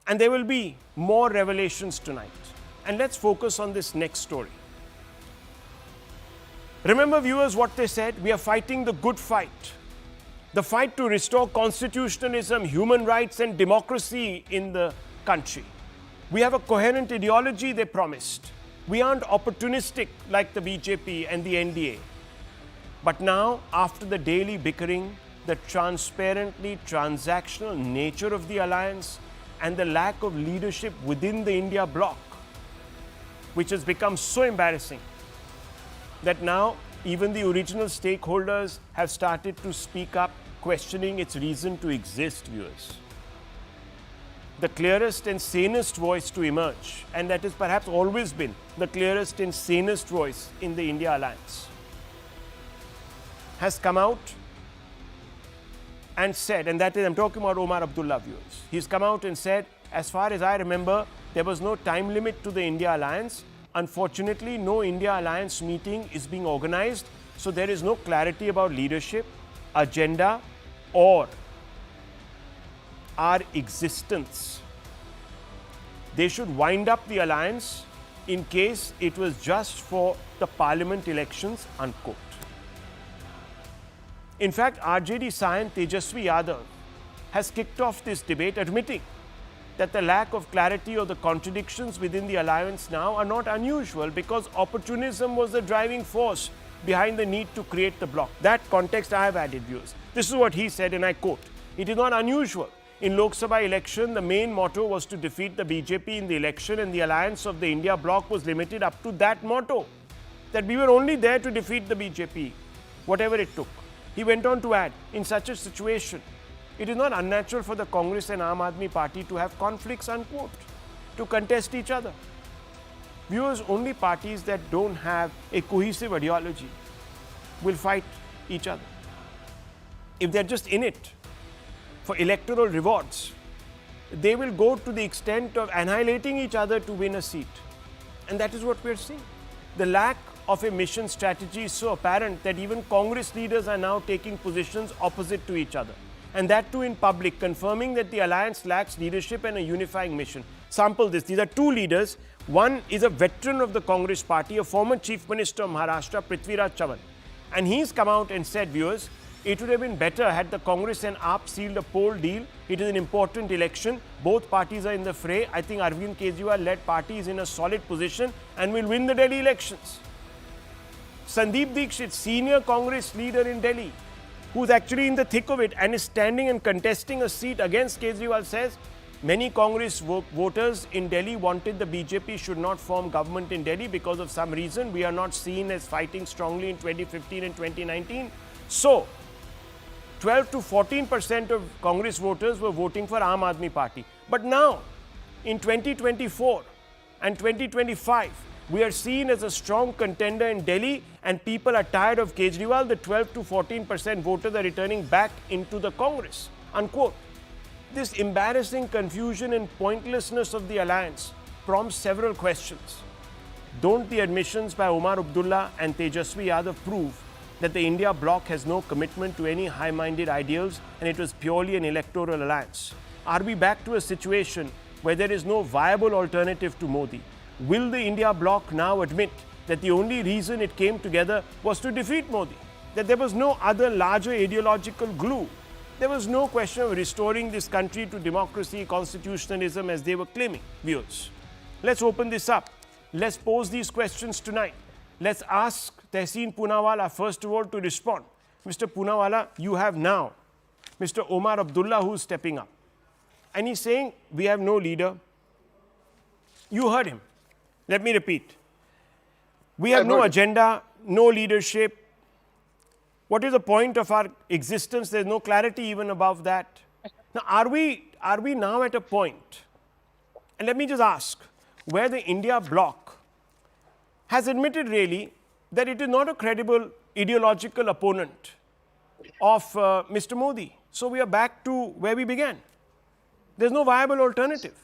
And there will be more revelations tonight. And let's focus on this next story. Remember, viewers, what they said? We are fighting the good fight. The fight to restore constitutionalism, human rights and democracy in the country. We have a coherent ideology, they promised. We aren't opportunistic like the BJP and the NDA. But now, after the daily bickering, the transparently transactional nature of the alliance and the lack of leadership within the India bloc, which has become so embarrassing that now even the original stakeholders have started to speak up, questioning its reason to exist, viewers. The clearest and sanest voice to emerge, and that has perhaps always been the clearest and sanest voice in the India alliance, has come out and said, and that is, I'm talking about Omar Abdullah, viewers. He's come out and said, as far as I remember, there was no time limit to the India alliance. Unfortunately, no India alliance meeting is being organized, so there is no clarity about leadership, agenda, or our existence. They should wind up the alliance in case it was just for the parliament elections, unquote. In fact, RJD Scion Tejaswi Yadav has kicked off this debate, admitting that the lack of clarity or the contradictions within the alliance now are not unusual because opportunism was the driving force behind the need to create the bloc. That context I have added, viewers. This is what he said, and I quote, "It is not unusual. In Lok Sabha election, the main motto was to defeat the BJP in the election, and the alliance of the India bloc was limited up to that motto, that we were only there to defeat the BJP, whatever it took." He went on to add, in such a situation, it is not unnatural for the Congress and Aam Aadmi Party to have conflicts, unquote, to contest each other. Viewers, only parties that don't have a cohesive ideology will fight each other. If they're just in it for electoral rewards, they will go to the extent of annihilating each other to win a seat. And that is what we're seeing. The lack of a mission strategy is so apparent that even Congress leaders are now taking positions opposite to each other. And that too in public, confirming that the alliance lacks leadership and a unifying mission. Sample this. These are two leaders. One is a veteran of the Congress party, a former Chief Minister of Maharashtra, Prithviraj Chavan. And he's come out and said, viewers, it would have been better had the Congress and AAP sealed a poll deal. It is an important election. Both parties are in the fray. I think Arvind Kejriwal-led party is in a solid position and will win the Delhi elections. Sandeep Dikshit, senior Congress leader in Delhi, who's actually in the thick of it and is standing and contesting a seat against Kejriwal, says many Congress voters in Delhi wanted the BJP should not form government in Delhi because of some reason. We are not seen as fighting strongly in 2015 and 2019. So, 12 to 14% of Congress voters were voting for Aam Aadmi Party. But now, in 2024 and 2025, we are seen as a strong contender in Delhi, and people are tired of Kejriwal. The 12 to 14% voters are returning back into the Congress, unquote. This embarrassing confusion and pointlessness of the alliance prompts several questions. Don't the admissions by Omar Abdullah and Tejaswi Yadav prove that the India bloc has no commitment to any high-minded ideals and it was purely an electoral alliance? Are we back to a situation where there is no viable alternative to Modi? Will the India bloc now admit that the only reason it came together was to defeat Modi? That there was no other larger ideological glue? There was no question of restoring this country to democracy, constitutionalism as they were claiming, viewers. Let's open this up. Let's pose these questions tonight. Let's ask Tehseen Poonawalla first of all to respond. Mr. Poonawalla, you have now Mr. Omar Abdullah who's stepping up. And he's saying, we have no leader. You heard him. Let me repeat. We have no agenda, no leadership. What is the point of our existence? There's no clarity even above that. Now, are we now at a point, and let me just ask, where the India bloc has admitted really that it is not a credible ideological opponent of Mr. Modi. So we are back to where we began. There's no viable alternative.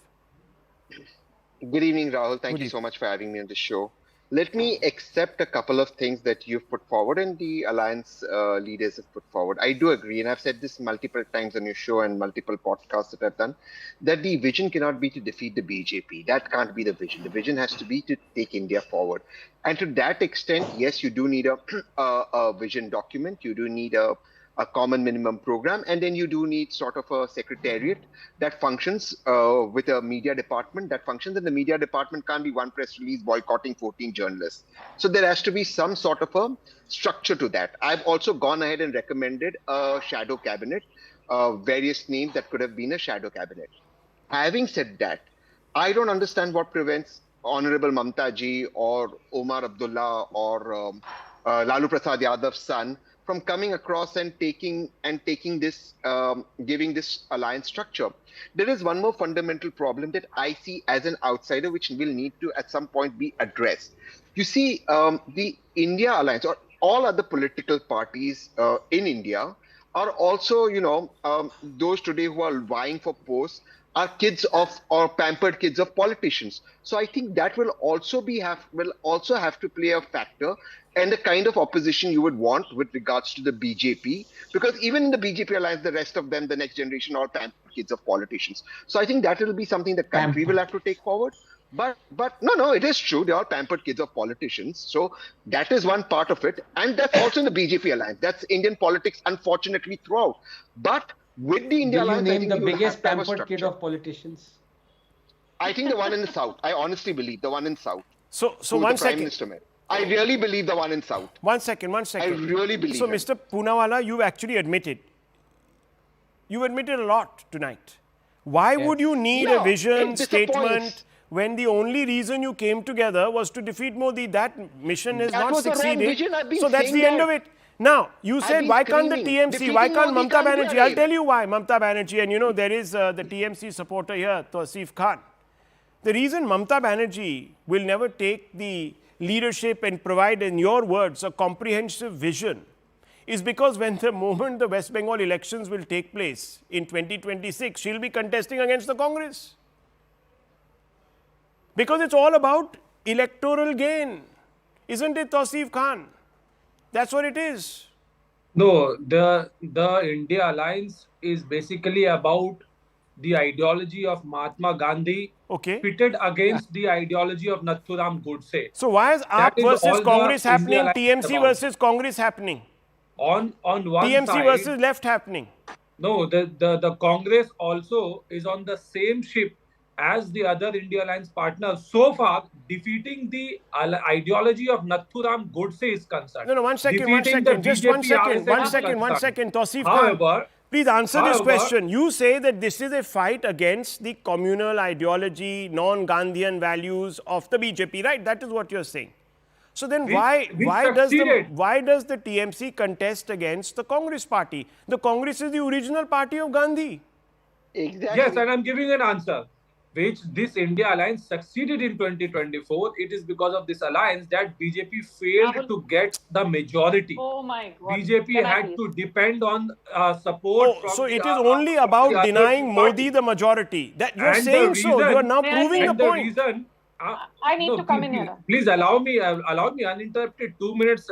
Good evening, Rahul. Thank you so much for having me on the show. let me accept a couple of things that you've put forward and the alliance leaders have put forward. I do agree, and I've said this multiple times on your show and multiple podcasts that I've done, that the vision cannot be to defeat the BJP. That can't be the vision. The vision has to be to take India forward. And to that extent, yes, you do need a vision document. You do need a common minimum program, and then you do need sort of a secretariat that functions with a media department that functions, and the media department can't be one press release boycotting 14 journalists. So there has to be some sort of a structure to that. I've also gone ahead and recommended a shadow cabinet, various names that could have been a shadow cabinet. Having said that, I don't understand what prevents Honorable Mamta ji or Omar Abdullah or Lalu Prasad Yadav's son from coming across and taking this, giving this alliance structure. There is one more fundamental problem that I see as an outsider, which will need to at some point be addressed. You see, the India Alliance or all other political parties in India are also, those today who are vying for posts are kids of or pampered kids of politicians. So I think that will also have to play a factor, and the kind of opposition you would want with regards to the BJP, because even in the BJP alliance, the rest of them, the next generation, are pampered kids of politicians. So I think that will be something the country will have to take forward. But no, it is true. They are pampered kids of politicians. So that is one part of it. And that's also in the BJP alliance. That's Indian politics, unfortunately, throughout. But with the India alliance, name the biggest pampered kid of politicians? I think the one in the south. I honestly believe the one in south. So one second. I really believe the one in south. One second. I really believe So, Mr. Poonawala, you've actually admitted. You admitted a lot tonight. Why would you need a vision statement when the only reason you came together was to defeat Modi? That mission has not succeeded. So that's the end of it. Now, you said, why can't the TMC, why can't Mamta Banerjee? I'll tell you why Mamta Banerjee, and there is the TMC supporter here, Tausif Khan. The reason Mamta Banerjee will never take the leadership and provide, in your words, a comprehensive vision is because when the moment the West Bengal elections will take place in 2026, she'll be contesting against the Congress. Because it's all about electoral gain. Isn't it, Tausif Khan? That's what it is. No, the India Alliance is basically about the ideology of Mahatma Gandhi pitted against the ideology of Nathuram Godse. So why is AAP versus Congress happening, TMC versus Congress happening? On one TMC side, versus left happening? No, the Congress also is on the same ship as the other India Alliance partners. So far, defeating the ideology of Nathuram Godse is concerned. No, one second. Just one second. Tausif Khan, please answer this question. You say that this is a fight against the communal ideology, non-Gandhian values of the BJP, right? That is what you're saying. So then why does the TMC contest against the Congress party? The Congress is the original party of Gandhi. Exactly. Yes, and I'm giving an answer. Which this India Alliance succeeded in 2024. It is because of this alliance that BJP failed to get the majority. Oh my God. BJP had to depend on support from so it is only about denying Modi the majority. That you're saying so. You are now proving the point. I need to come in here. Please allow me uninterrupted 2 minutes.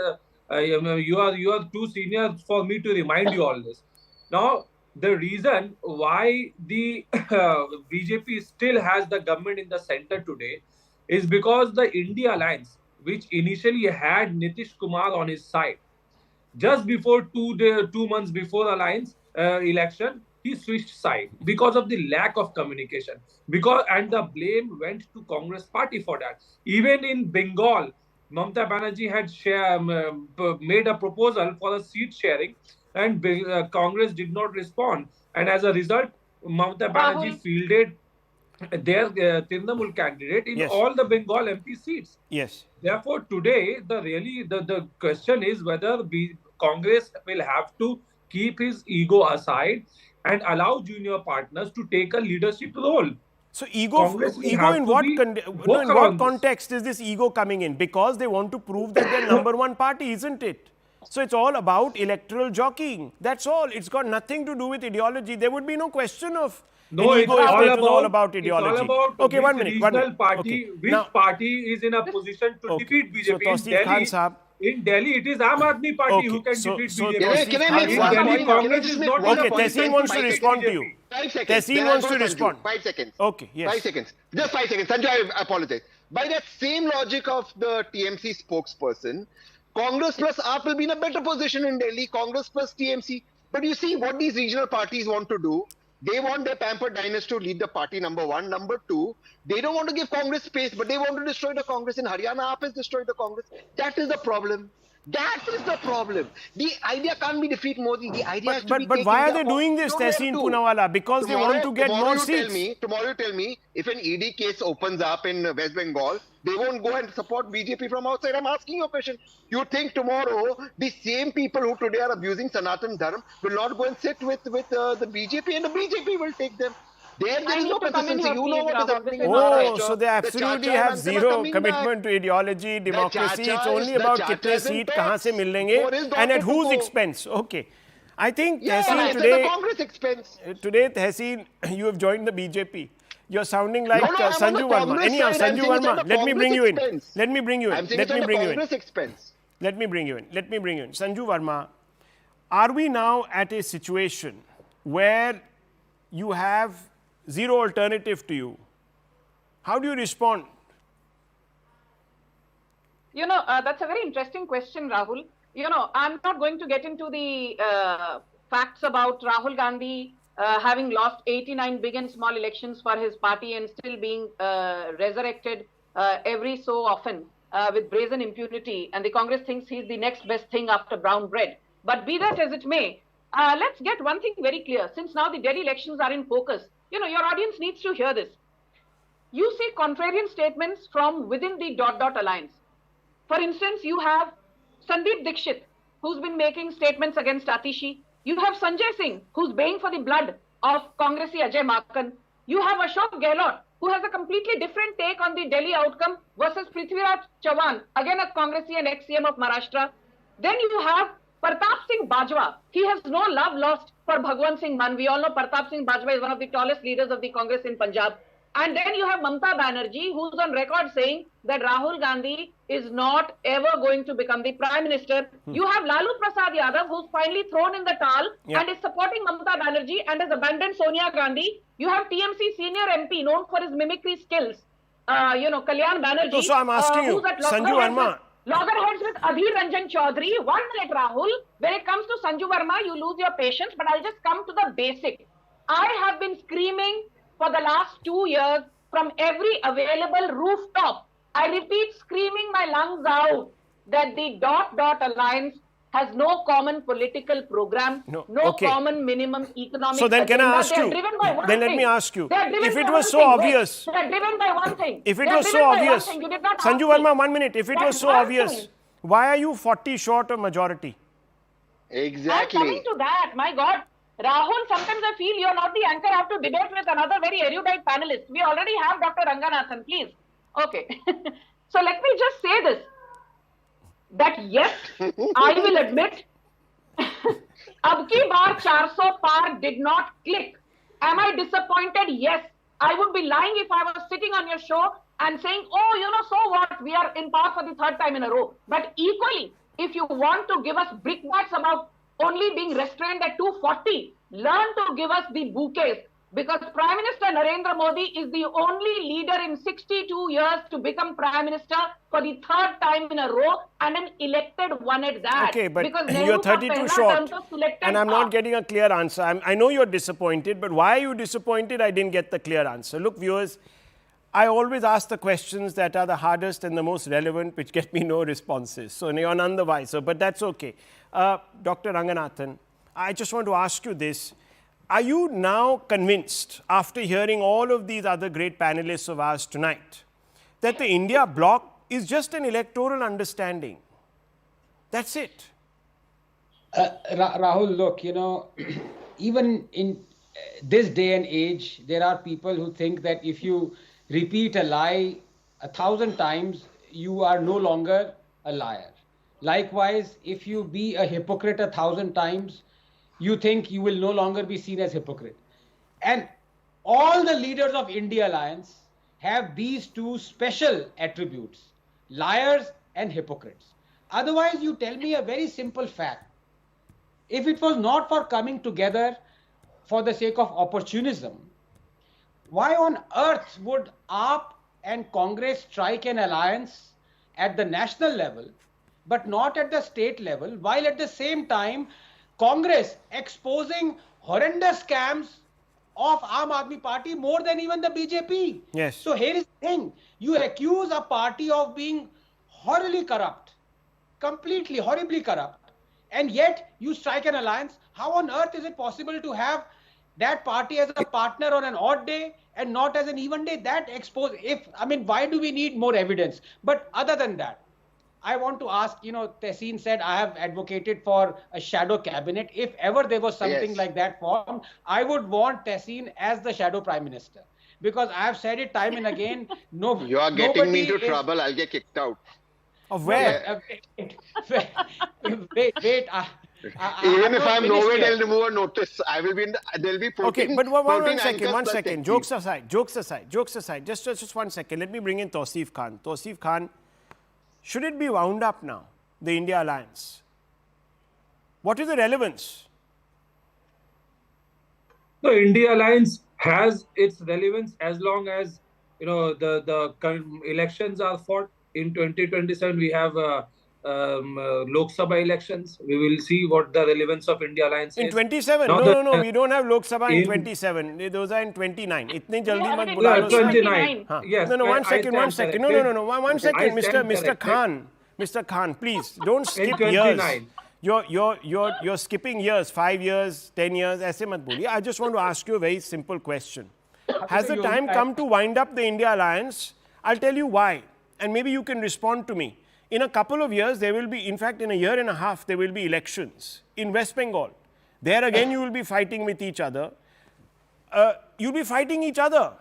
You are too senior for me to remind you all this. Now, the reason why the BJP still has the government in the center today is because the India Alliance, which initially had Nitish Kumar on his side, just before 2 months before alliance election, he switched side because of the lack of communication. And the blame went to Congress party for that. Even in Bengal, Mamta Banerjee had made a proposal for a seat sharing, and Congress did not respond. And as a result, Mamta Banerjee fielded their Trinamool candidate in all the Bengal MP seats. Yes. Therefore, today, the question is whether Congress will have to keep his ego aside and allow junior partners to take a leadership role. So ego in what context is this ego coming in? Because they want to prove that they're number one party, isn't it? So it's all about electoral jockeying. That's all. It's got nothing to do with ideology. There would be no question of No, in ego it's if all it was all about about ideology. It's all about Okay, which one minute. regional party, Okay. which Now, party is in a position to okay. defeat BJP. So, Tausif Khan Sahab. In Delhi, it is Aam Aadmi Party Okay, who can so- defeat so BJP. Tausif Can I Khan make In one Sahab. Delhi, point? Can I Congress just is make not one Okay, point? Tehseen wants to 5 respond to seconds. you. 5 seconds. Tehseen Then I'll wants go to Sanju. respond. 5 seconds. Okay, yes. 5 seconds. Just 5 seconds. Sanju, I apologize. By that same logic of the TMC spokesperson, Congress plus AAP will be in a better position in Delhi. Congress plus TMC. But you see what these regional parties want to do. They want their pampered dynasty to lead the party, number one. Number two, they don't want to give Congress space, but they want to destroy the Congress. In Haryana, AAP has destroyed the Congress. That is the problem. That is the problem. The idea can't be defeat Modi. The idea has to be But take why are India they doing this, forward. Tehseen Poonawalla? Because they want to get more seats. Tomorrow you tell me, if an ED case opens up in West Bengal, they won't go and support BJP from outside. I'm asking you a question. You think tomorrow the same people who today are abusing Sanatan Dharma will not go and sit with the BJP, and the BJP will take them? There is no consistency. You know what is happening in Maharashtra. So they absolutely have zero commitment to ideology, democracy. It's only about kitne seat kahan se milenge and at whose expense. Okay. I think Tehseen today, Congress expense. Tehseen, you have joined the BJP. You're sounding like No, I'm on Sanju the Verma. Congress Anyhow, side. I'm Sanju saying it's Verma, at the let me bring you in. Congress Let me bring you in. I'm saying Let it's me at bring the you in. Congress expense. Let me bring you in. Let me bring you in. Sanju Verma, are we now at a situation where you have zero alternative to you? How do you respond? You know, that's a very interesting question, Rahul. You know, I'm not going to get into the facts about Rahul Gandhi having lost 89 big and small elections for his party and still being resurrected every so often with brazen impunity. And the Congress thinks he's the next best thing after brown bread. But be that as it may, let's get one thing very clear. Since now the Delhi elections are in focus, you know, your audience needs to hear this. You see contrarian statements from within the ... alliance. For instance, you have Sandeep Dixit, who's been making statements against Atishi. You have Sanjay Singh, who's baying for the blood of Congressee Ajay Makan. You have Ashok Gehlot, who has a completely different take on the Delhi outcome versus Prithviraj Chavan, again a Congressee and ex-CM of Maharashtra. Then you have Pratap Singh Bajwa. He has no love lost for Bhagwan Singh Mann. We all know Pratap Singh Bajwa is one of the tallest leaders of the Congress in Punjab. And then you have Mamata Banerjee, who's on record saying that Rahul Gandhi is not ever going to become the Prime Minister. You have Lalu Prasad Yadav, who's finally thrown in the towel and is supporting Mamata Banerjee and has abandoned Sonia Gandhi. You have TMC senior MP known for his mimicry skills, you know, Kalyan Banerjee. So I'm asking you, Sanju Verma. Loggerheads with Adhir Ranjan Chaudhary. 1 minute, Rahul. When it comes to Sanju Verma, you lose your patience, but I'll just come to the basic. I have been screaming for the last 2 years from every available rooftop. I repeat, screaming my lungs out that the ... alliance has no common political program, no common minimum economic So then can I ask you, then let me ask you, if it was so obvious, they are driven by one thing. If it was so obvious, Sanju Verma, 1 minute, if it was so obvious, why are you 40 short of majority? Exactly. I'm coming to that, my God. Rahul, sometimes I feel you're not the anchor. I have to debate with another very erudite panelist. We already have Dr. Ranganathan, please. Okay. So let me just say this. That yes, I will admit, ab ki baar 400 par did not click. Am I disappointed? Yes. I would be lying if I was sitting on your show and saying, oh, you know, so what? We are in power for the 3rd time in a row. But equally, if you want to give us brickbats about only being restrained at 240, learn to give us the bouquets. Because Prime Minister Narendra Modi is the only leader in 62 years to become Prime Minister for the 3rd time in a row and an elected one at that. Okay, but because you're 32 short and I'm not getting a clear answer. I know you're disappointed, but why are you disappointed? I didn't get the clear answer. Look, viewers, I always ask the questions that are the hardest and the most relevant, which get me no responses. So you're none the wiser, but that's okay. Dr. Ranganathan, I just want to ask you this. Are you now convinced, after hearing all of these other great panelists of ours tonight, that the India bloc is just an electoral understanding? That's it. Rahul, look, you know, even in this day and age, there are people who think that if you repeat a lie 1,000 times, you are no longer a liar. Likewise, if you be a hypocrite 1,000 times, you think you will no longer be seen as hypocrite. And all the leaders of India Alliance have these two special attributes, liars and hypocrites. Otherwise, you tell me a very simple fact. If it was not for coming together for the sake of opportunism, why on earth would AAP and Congress strike an alliance at the national level, but not at the state level, while at the same time, Congress exposing horrendous scams of Aam Aadmi Party more than even the BJP. Yes. So here is the thing. You accuse a party of being horribly corrupt, completely horribly corrupt, and yet you strike an alliance. How on earth is it possible to have that party as a partner on an odd day and not as an even day? That expose, why do we need more evidence? But other than that, I want to ask, Tehseen said, I have advocated for a shadow cabinet. If ever there was something like that formed, I would want Tehseen as the shadow prime minister. Because I have said it time and again. You are getting me into trouble. I'll get kicked out. Of where? Wait. Even if I'm nowhere, they'll remove a notice. I will be in they'll be 14. Okay, but one second. second. Jokes aside. Just 1 second. Let me bring in Tausif Khan. Tausif Khan, should it be wound up now, the India Alliance? What is the relevance? The India Alliance has its relevance as long as the current elections are fought. In 2027, we have Lok Sabha elections. We will see what the relevance of India Alliance in is. 27? No. We don't have Lok Sabha in 27. Those are in 29. Itne jaldi mat bula lo. 29. Yes. No. One second. No. One second, Mr. Khan. Mr. Khan, please don't skip years. You're skipping years, 5 years, 10 years. ऐसे मत बोलिए. I just want to ask you a very simple question. Has the time come to wind up the India Alliance? I'll tell you why, and maybe you can respond to me. In a couple of years, there will be, in fact, in a year and a half, there will be elections in West Bengal. There again, you will be fighting with each other. You'll be fighting each other,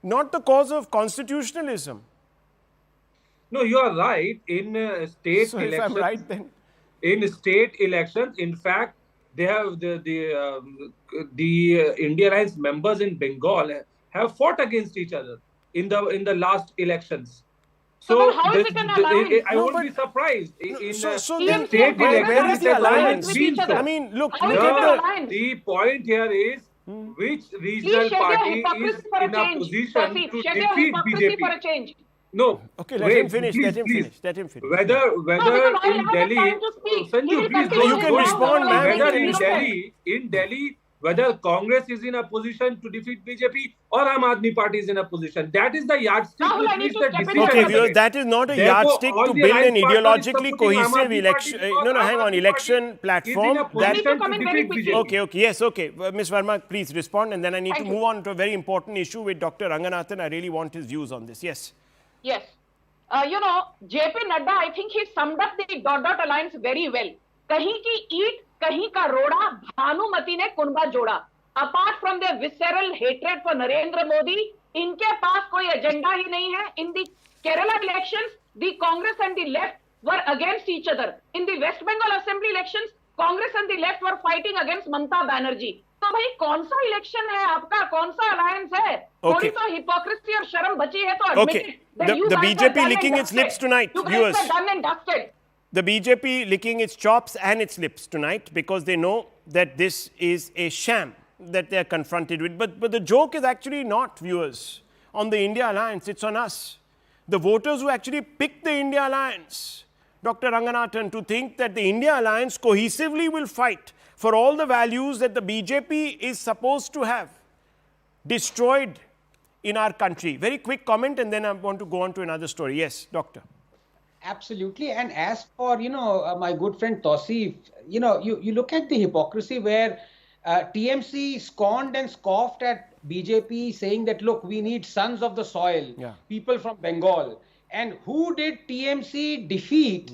not the cause of constitutionalism. No, you are right. In state So elections, if I'm right, then in state elections, in fact, they have the India Alliance members in Bengal have fought against each other in the last elections. So how is it an alliance? I won't be surprised. So then where is the alliance? I mean, look at the point here is which regional party is in a position to defeat BJP. For a change. No. Okay, let him finish. Let him finish. Whether in Delhi, Sanju, please you can respond, ma'am. Whether in Delhi, whether Congress is in a position to defeat BJP or Aam Aadmi Party is in a position, that is the yardstick with which the decision. Okay, viewers, that is not a yardstick to build an ideologically cohesive election. Hang on, election platform. Okay, yes, okay. Ms. Verma, please respond, and then I need to move on to a very important issue with Dr. Ranganathan. I really want his views on this. Yes. Yes. JP Nadda, I think he summed up the dot alliance very well. Kahin ki eat, kahin ka roda, Bhanumati ne kunba joda. Apart from their visceral hatred for Narendra Modi, inke paas koi agenda hi nahi hai. In the Kerala elections, the Congress and the left were against each other. In the West Bengal Assembly elections, Congress and the left were fighting against Mamata Banerjee. तो भाई कौन सा election है आपका, कौन सा alliance है? थोड़ी तो hypocrisy और शर्म बची है तो admit it. The BJP licking its lips tonight, viewers. Done and dusted. The BJP licking its chops and its lips tonight because they know that this is a sham that they are confronted with. But the joke is actually not, viewers, on the India Alliance. It's on us. The voters who actually picked the India Alliance, Dr. Ranganathan, to think that the India Alliance cohesively will fight for all the values that the BJP is supposed to have destroyed in our country. Very quick comment and then I want to go on to another story. Yes, Doctor. Absolutely. And as for, my good friend Tausif, you look at the hypocrisy where TMC scorned and scoffed at BJP saying that, look, we need sons of the soil, people from Bengal. And who did TMC defeat?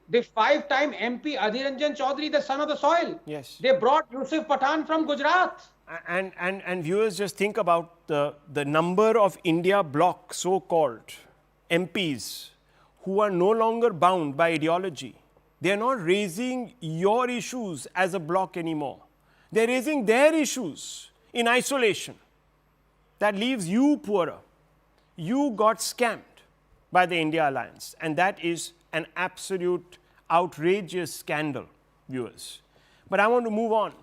The 5-time MP Adhir Ranjan Chaudhary, the son of the soil. Yes. They brought Yusuf Pathan from Gujarat. And viewers, just think about the number of India bloc so-called MPs who are no longer bound by ideology. They are not raising your issues as a bloc anymore. They are raising their issues in isolation. that leaves you poorer. You got scammed by the India alliance, and that is an absolute outrageous scandal, viewers. But I want to move on